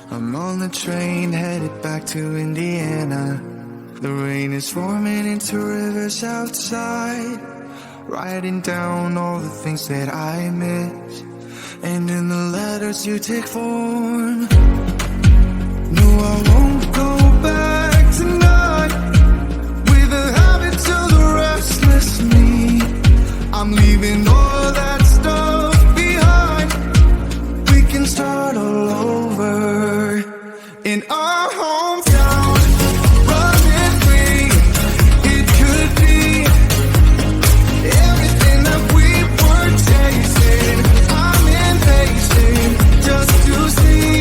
I'm on the train headed back to Indiana. The rain is forming into rivers outside, writing down all the things that I miss, and in the letters you take form. No, I won't go back tonight with the habits of the restless me. I'm leaving all that stuff behind. We can start all over in our hometown. Running free, it could be everything that we were chasing. I'm impatient just to see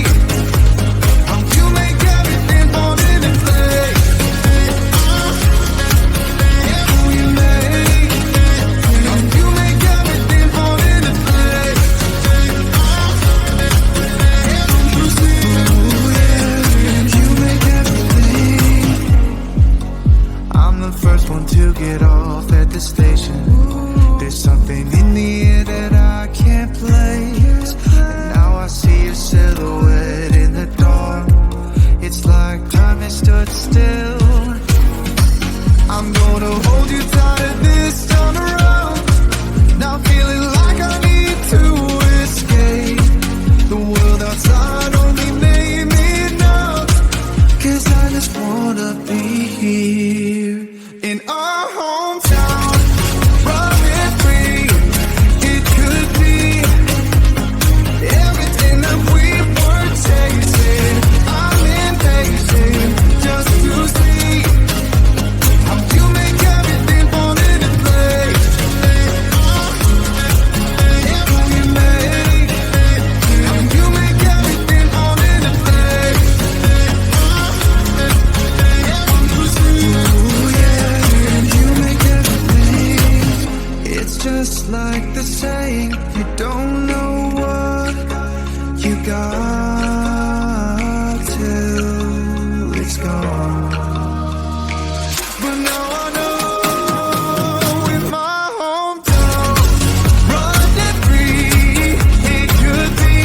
how you make everything fall into place. How you make everything fall into place. You see, you make everything. I'm the first one to get off at the station. There's something in the air that I can't place, and now I see your silhouette in the dark. It's like time has stood still. I'm gonna hold you tighter this time around. Now feeling like I need to escape. The world outside only made me numb, 'cause I just wanna be here in our hometown. Running free, it could be everything that we were chasing. I'm impatient just to see how you make everything fall into place. How you make everything fall into place. Ooh, yeah, you make everything. It's just like the saying, you don't know what you got till it's gone. But now I know in my hometown, running free, it could be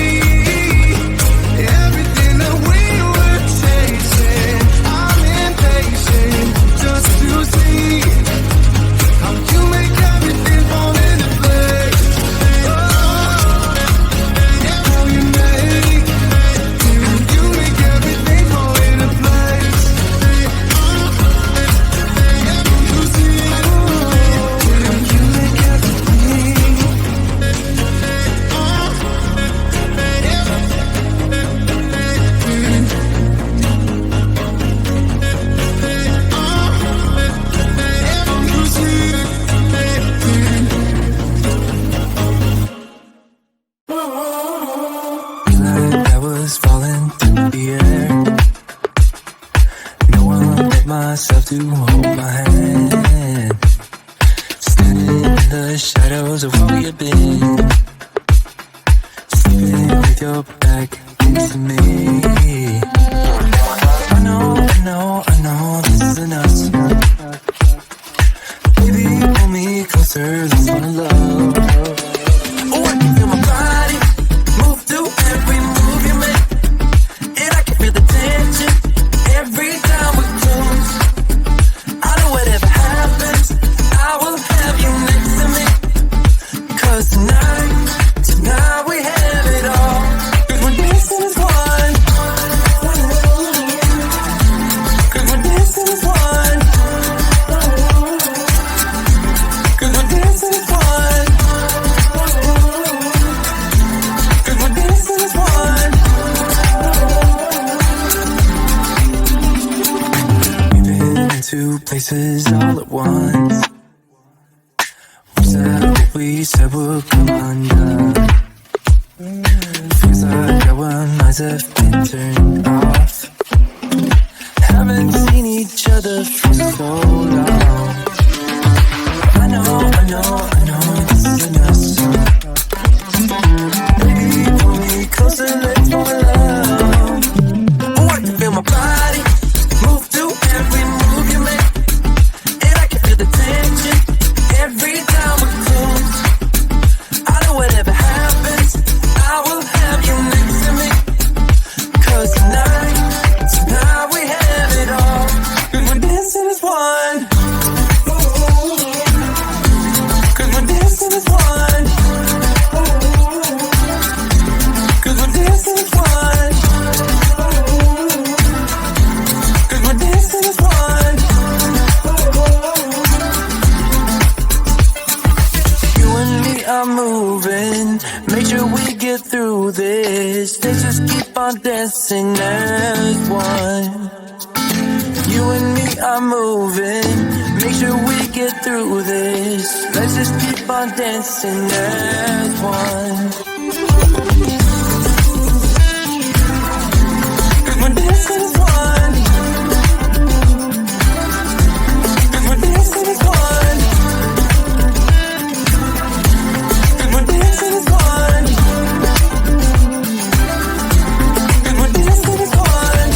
everything that we were chasing. I'm impatient just to see how you make everything fall into place. How you make everything fall into place. You see, you make everything. You see. Like I was falling through the air. No one but myself to hold my hand. Standing in the shadows of where we have been. Sleeping with your back into me. I know this isn't us. Baby, pull me closer, let's fall in love. Oh, I can feel my body move to every move you make, and I can feel the tension every time we close. I know whatever happens, I will have you next to me. 'Cause tonight we have it all. 'Cause we're dancing as one. 'Cause we're dancing as one. 'Cause we're dancing as one. 'Cause we're dancing as one. We've been into places all at once. We said what we said would come undone. Feels like our minds have been turned off. Haven't seen each other for so long. I know this isn't us. Baby, pull me closer, let's fall in love. Oh, I can feel my body move to every move you make, and I can feel the tension every time we close. I know whatever happens, I will have you next to me. 'Cause tonight through this. Let's just keep on dancing as one. You and me are moving. Make sure we get through this. Let's just keep on dancing as one. 'Cause we're dancing as one. 'Cause we're dancing as one. 'Cause we're dancing as one. 'Cause we're dancing as one.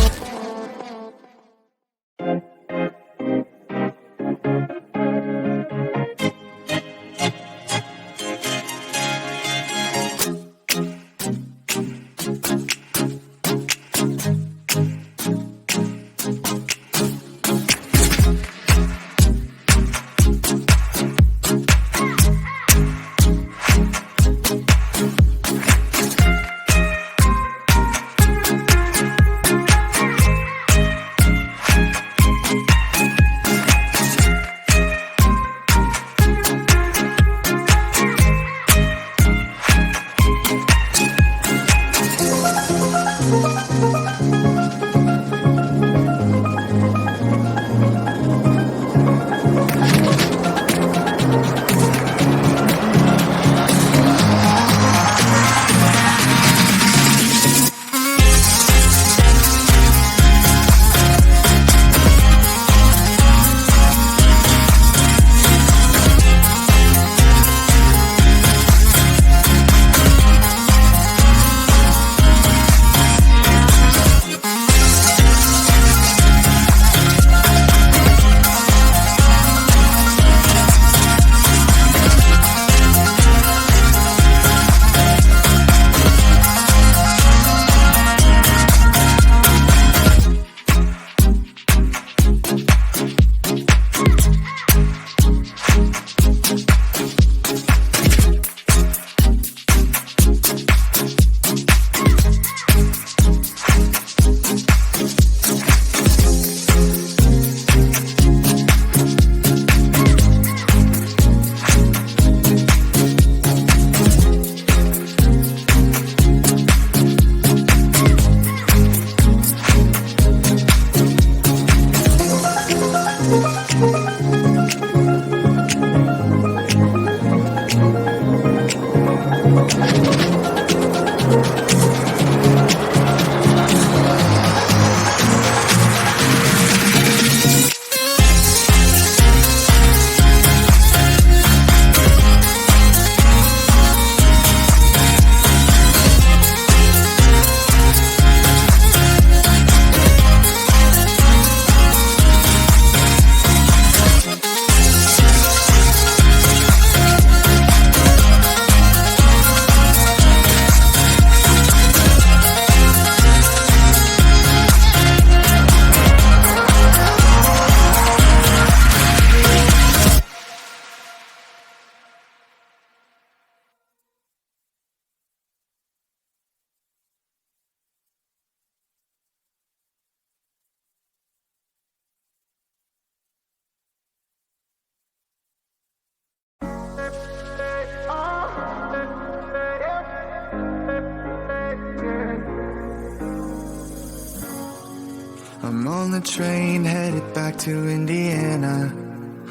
I'm on the train headed back to Indiana.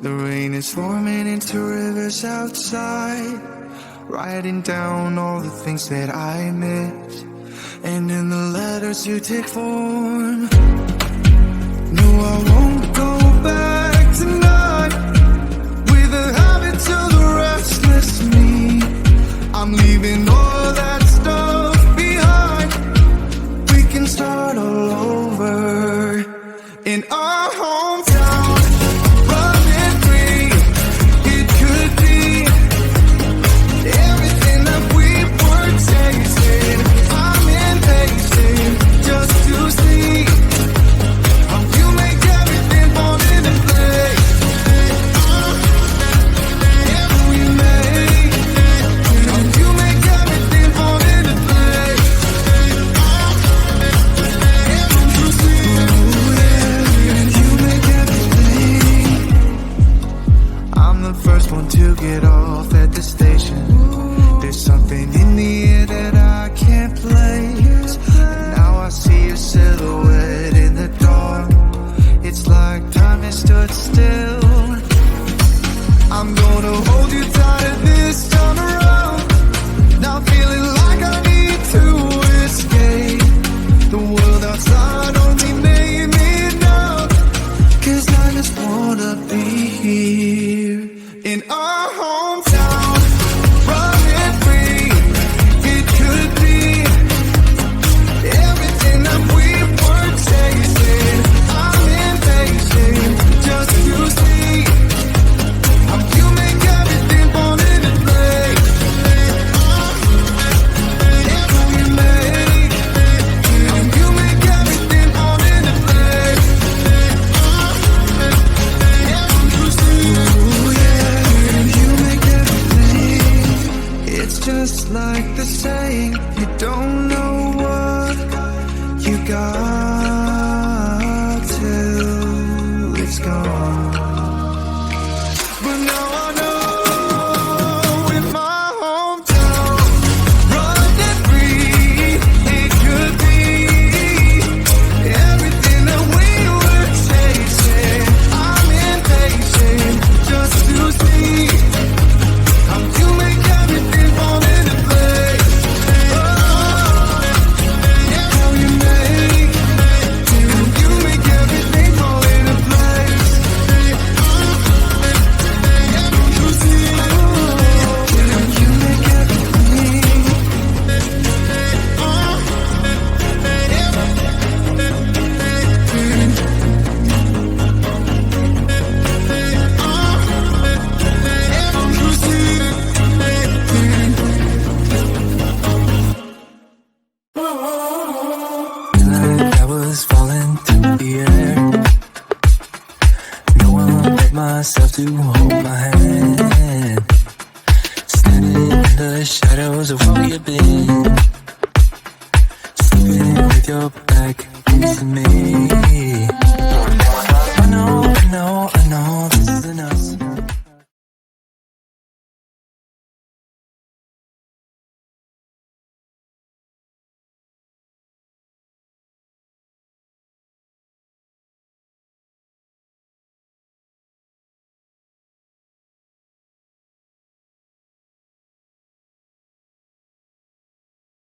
The rain is forming into rivers outside, writing down all the things that I miss, and in the letters you take form. No, I won't go back tonight with the habits of the restless me. I'm leaving all that stuff behind. We can start all over in our hometown, running free. It could be everything that we were tasting. I'm impatient just to see how you make everything to hold my hand, standing in the shadows of where you've been, sleeping with your back against me.